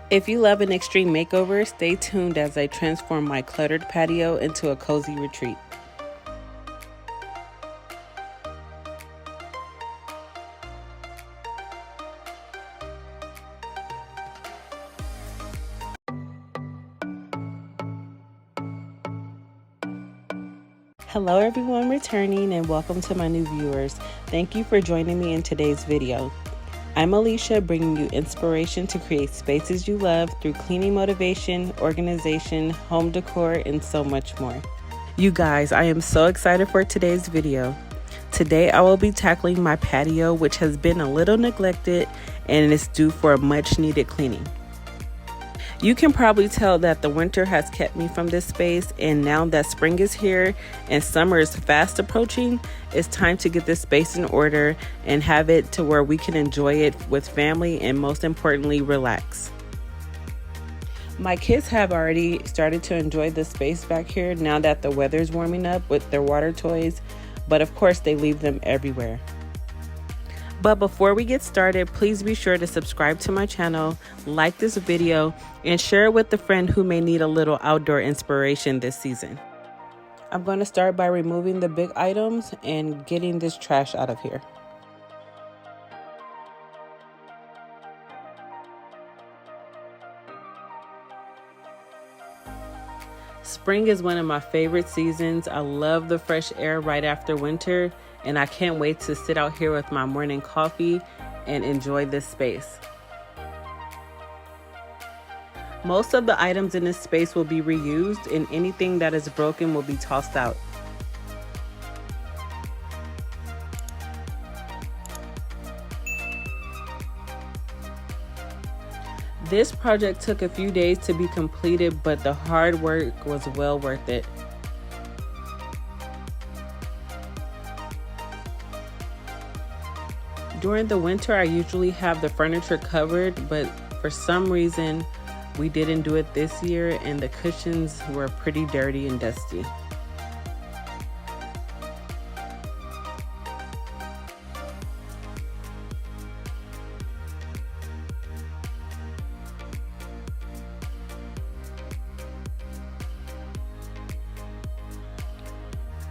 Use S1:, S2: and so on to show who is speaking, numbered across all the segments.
S1: If you love an extreme makeover, stay tuned as I transform my cluttered patio into a cozy retreat. Hello everyone returning and welcome to my new viewers. Thank you for joining me in today's video. I'm Alicia, bringing you inspiration to create spaces you love through cleaning motivation, organization, home decor, and so much more. You guys, I am so excited for today's video. Today I will be tackling my patio, which has been a little neglected and is due for a much needed cleaning. You can probably tell that the winter has kept me from this space, and now that spring is here and summer is fast approaching, it's time to get this space in order and have it to where we can enjoy it with family and most importantly, relax. My kids have already started to enjoy the space back here now that the weather's warming up with their water toys, but of course they leave them everywhere. But before we get started, please be sure to subscribe to my channel, like this video, and share it with a friend who may need a little outdoor inspiration this season. I'm going to start by removing the big items and getting this trash out of here. Spring is one of my favorite seasons. I love the fresh air right after winter, and I can't wait to sit out here with my morning coffee and enjoy this space. Most of the items in this space will be reused, and anything that is broken will be tossed out. This project took a few days to be completed, but the hard work was well worth it. During the winter, I usually have the furniture covered, but for some reason, we didn't do it this year and the cushions were pretty dirty and dusty.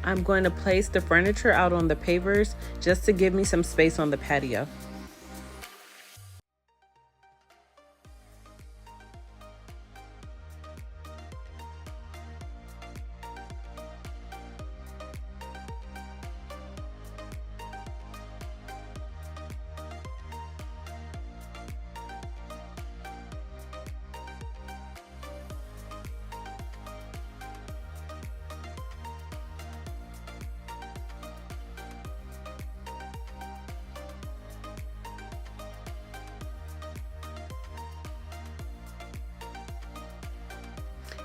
S1: I'm going to place the furniture out on the pavers just to give me some space on the patio.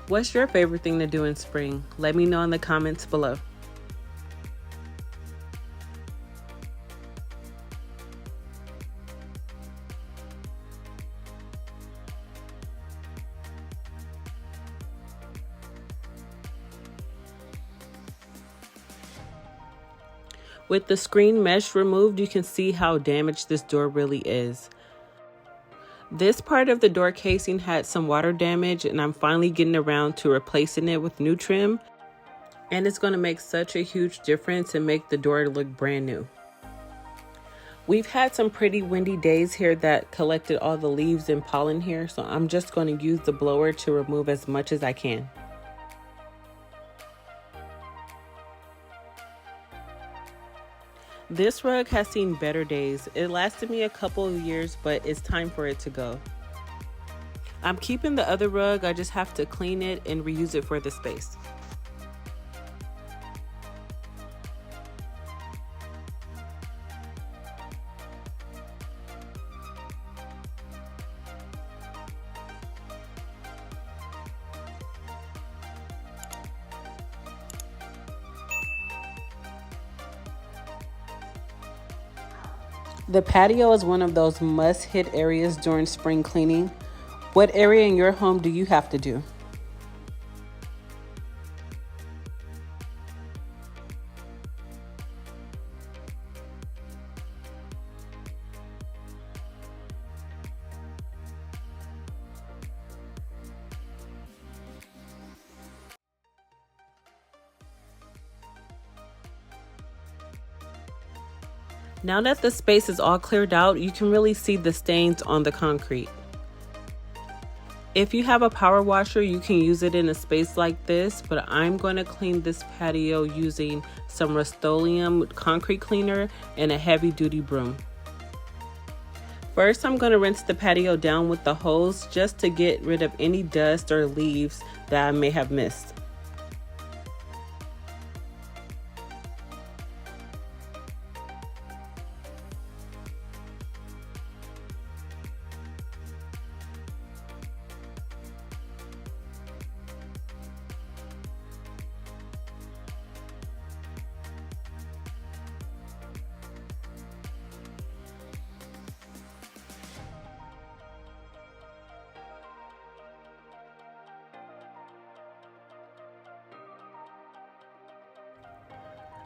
S1: What's your favorite thing to do in spring? Let me know in the comments below. With the screen mesh removed, you can see how damaged this door really is. This part of the door casing had some water damage, and I'm finally getting around to replacing it with new trim, and it's going to make such a huge difference and make the door look brand new. We've had some pretty windy days here that collected all the leaves and pollen here, so I'm just going to use the blower to remove as much as I can. This rug has seen better days. It lasted me a couple of years, but it's time for it to go. I'm keeping the other rug, I just have to clean it and reuse it for the space. The patio is one of those must-hit areas during spring cleaning. What area in your home do you have to do? Now that the space is all cleared out, you can really see the stains on the concrete. If you have a power washer, you can use it in a space like this, but I'm going to clean this patio using some Rust-Oleum concrete cleaner and a heavy-duty broom. First, I'm going to rinse the patio down with the hose just to get rid of any dust or leaves that I may have missed.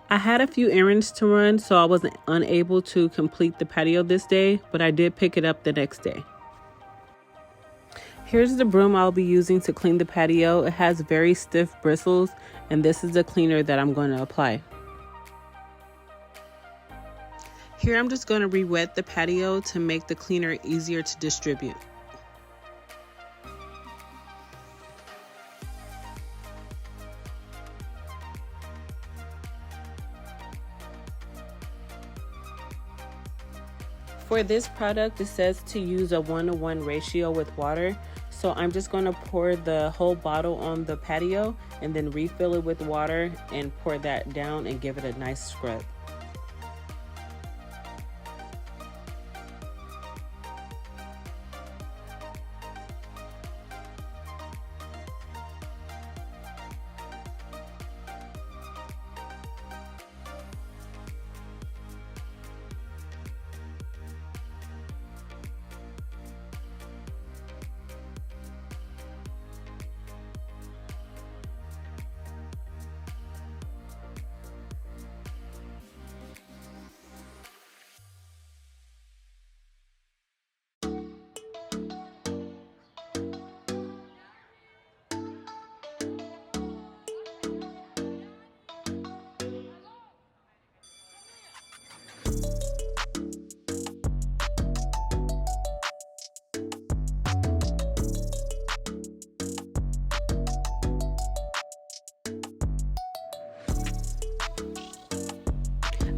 S1: I had a few errands to run, so I was unable to complete the patio this day, but I did pick it up the next day. Here's the broom I'll be using to clean the patio. It has very stiff bristles, and this is the cleaner that I'm going to apply. Here I'm just going to re-wet the patio to make the cleaner easier to distribute. For this product, it says to use a 1:1 ratio with water. So I'm just going to pour the whole bottle on the patio and then refill it with water and pour that down and give it a nice scrub.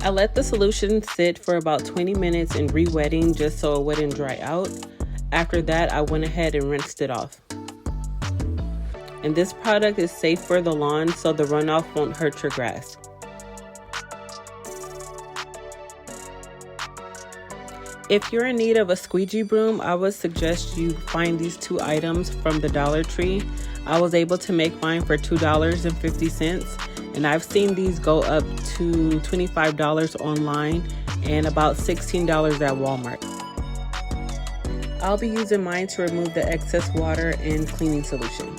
S1: I let the solution sit for about 20 minutes in re-wetting just so it wouldn't dry out. After that, I went ahead and rinsed it off. And this product is safe for the lawn, so the runoff won't hurt your grass. If you're in need of a squeegee broom, I would suggest you find these two items from the Dollar Tree. I was able to make mine for $2.50, and I've seen these go up to $25 online and about $16 at Walmart. I'll be using mine to remove the excess water and cleaning solution.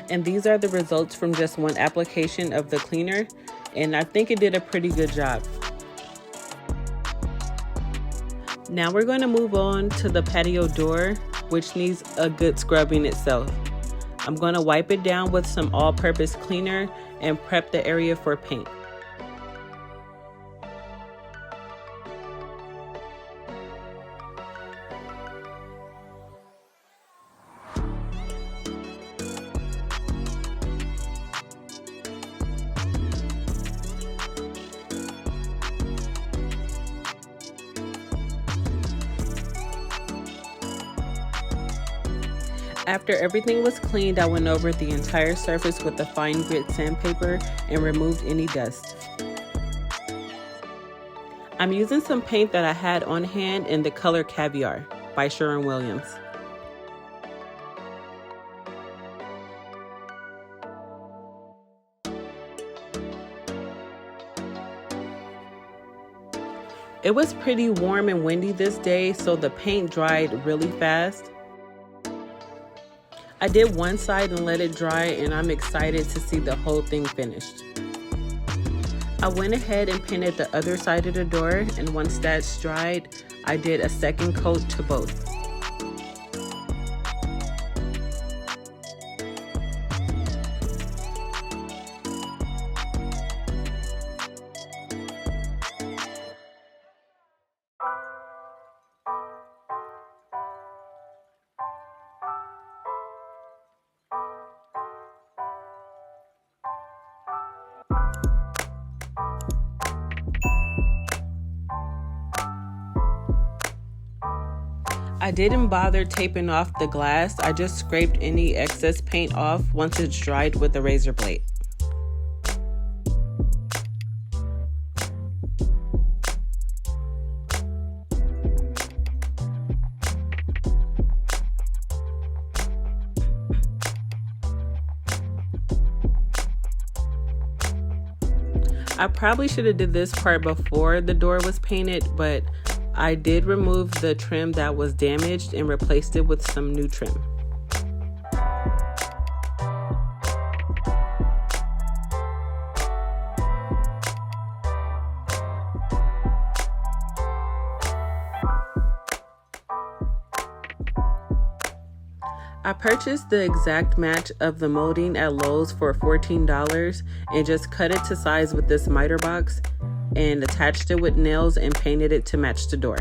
S1: And these are the results from just one application of the cleaner, and I think it did a pretty good job. Now we're going to move on to the patio door, which needs a good scrubbing itself. I'm going to wipe it down with some all-purpose cleaner and prep the area for paint. After everything was cleaned, I went over the entire surface with a fine grit sandpaper and removed any dust. I'm using some paint that I had on hand in the color Caviar by Sherwin-Williams. It was pretty warm and windy this day, so the paint dried really fast. I did one side and let it dry, and I'm excited to see the whole thing finished. I went ahead and painted the other side of the door, and once that's dried, I did a second coat to both. I didn't bother taping off the glass. I just scraped any excess paint off once it's dried with a razor blade. I probably should have did this part before the door was painted, but I did remove the trim that was damaged and replaced it with some new trim. I purchased the exact match of the molding at Lowe's for $14 and just cut it to size with this miter box and attached it with nails and painted it to match the door.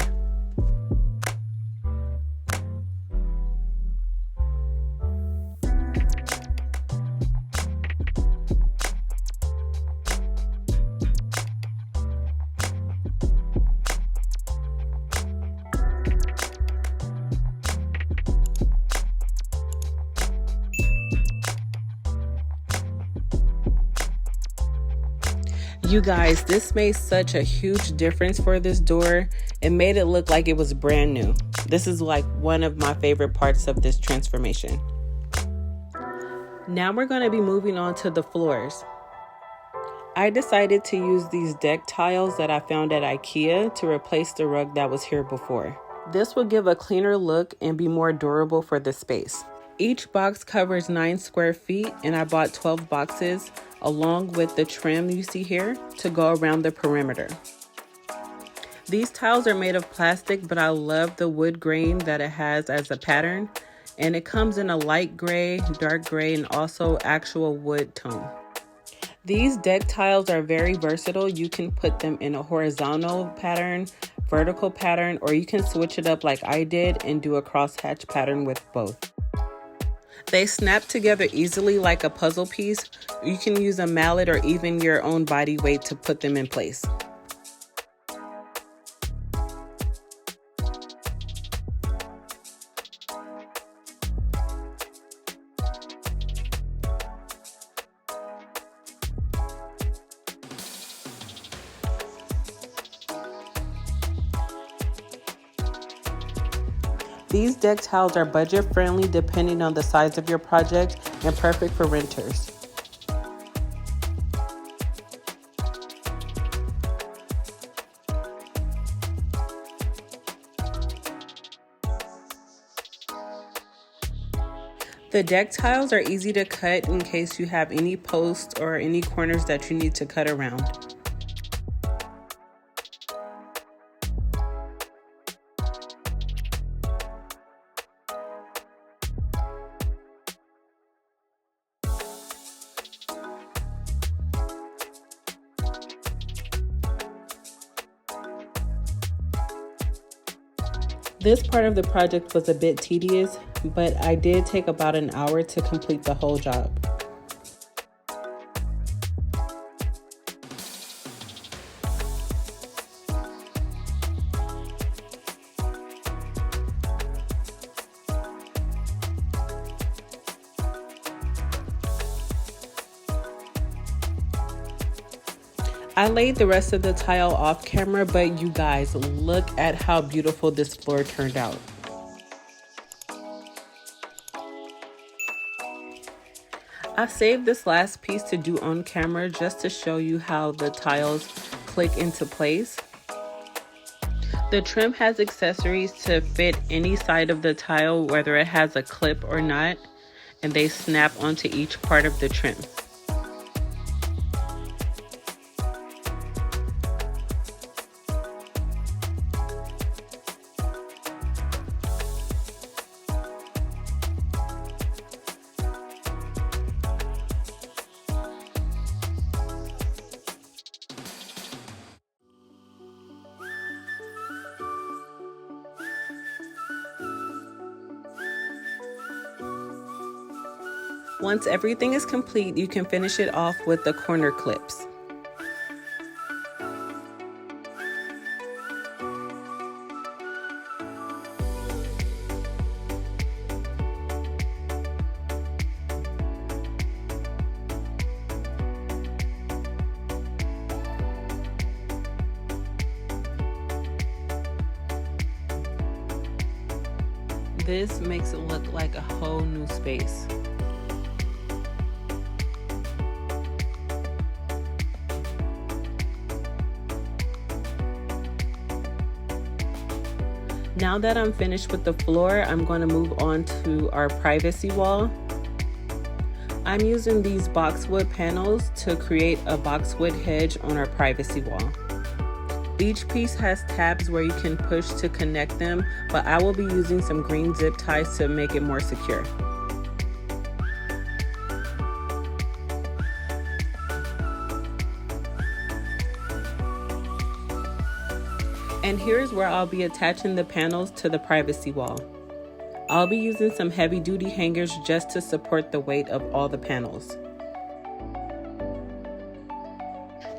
S1: You guys, this made such a huge difference for this door. It made it look like it was brand new. This is like one of my favorite parts of this transformation. Now we're going to be moving on to the floors. I decided to use these deck tiles that I found at IKEA to replace the rug that was here before. This will give a cleaner look and be more durable for the space. Each box covers 9 square feet, and I bought 12 boxes along with the trim you see here to go around the perimeter. These tiles are made of plastic, but I love the wood grain that it has as a pattern, and it comes in a light gray, dark gray, and also actual wood tone. These deck tiles are very versatile. You can put them in a horizontal pattern, vertical pattern, or you can switch it up like I did and do a crosshatch pattern with both. They snap together easily like a puzzle piece. You can use a mallet or even your own body weight to put them in place. These deck tiles are budget friendly depending on the size of your project and perfect for renters. The deck tiles are easy to cut in case you have any posts or any corners that you need to cut around. This part of the project was a bit tedious, but I did take about an hour to complete the whole job. I laid the rest of the tile off camera, but you guys, look at how beautiful this floor turned out. I saved this last piece to do on camera just to show you how the tiles click into place. The trim has accessories to fit any side of the tile, whether it has a clip or not. and they snap onto each part of the trim. Once everything is complete, you can finish it off with the corner clips. This makes it look like a whole new space. Now that I'm finished with the floor, I'm going to move on to our privacy wall. I'm using these boxwood panels to create a boxwood hedge on our privacy wall. Each piece has tabs where you can push to connect them, but I will be using some green zip ties to make it more secure. And here's where I'll be attaching the panels to the privacy wall. I'll be using some heavy duty hangers just to support the weight of all the panels.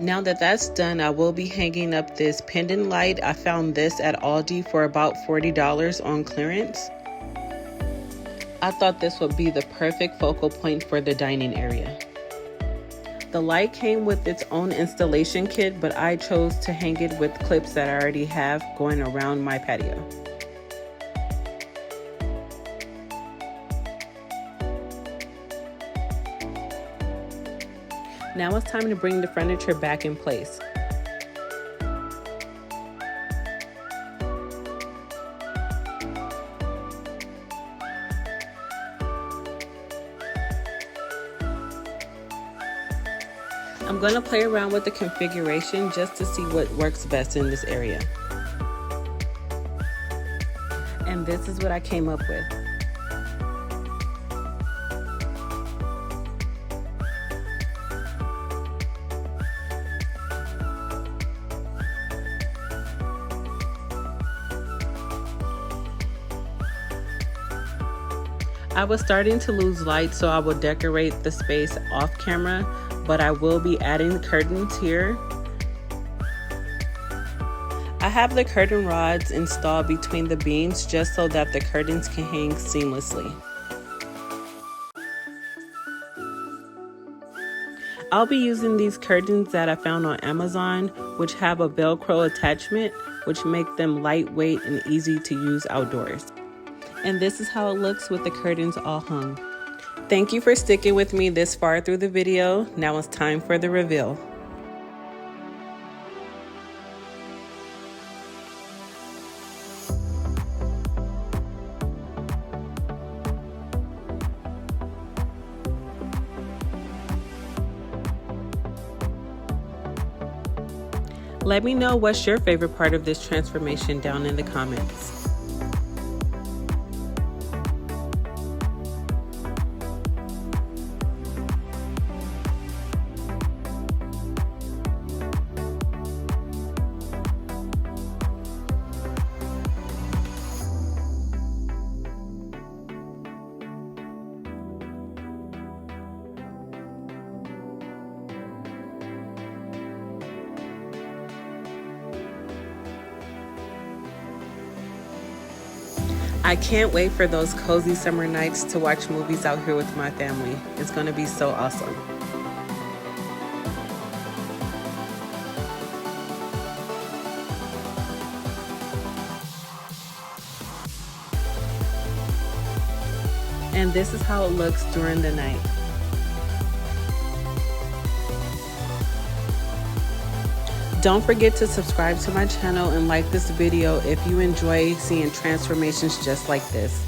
S1: Now that that's done, I will be hanging up this pendant light. I found this at Aldi for about $40 on clearance. I thought this would be the perfect focal point for the dining area. The light came with its own installation kit, but I chose to hang it with clips that I already have going around my patio. Now it's time to bring the furniture back in place. I'm going to play around with the configuration just to see what works best in this area. And this is what I came up with. I was starting to lose light, so I will decorate the space off camera, but I will be adding curtains here. I have the curtain rods installed between the beams just so that the curtains can hang seamlessly. I'll be using these curtains that I found on Amazon, which have a Velcro attachment, which make them lightweight and easy to use outdoors. And this is how it looks with the curtains all hung. Thank you for sticking with me this far through the video. Now it's time for the reveal. Let me know what's your favorite part of this transformation down in the comments. I can't wait for those cozy summer nights to watch movies out here with my family. It's going to be so awesome. And this is how it looks during the night. Don't forget to subscribe to my channel and like this video if you enjoy seeing transformations just like this.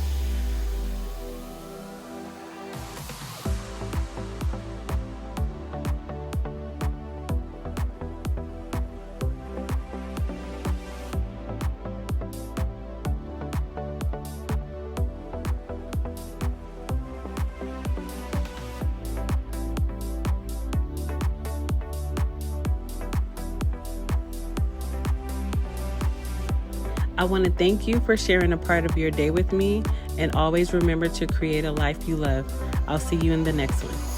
S1: I want to thank you for sharing a part of your day with me, and always remember to create a life you love. I'll see you in the next one.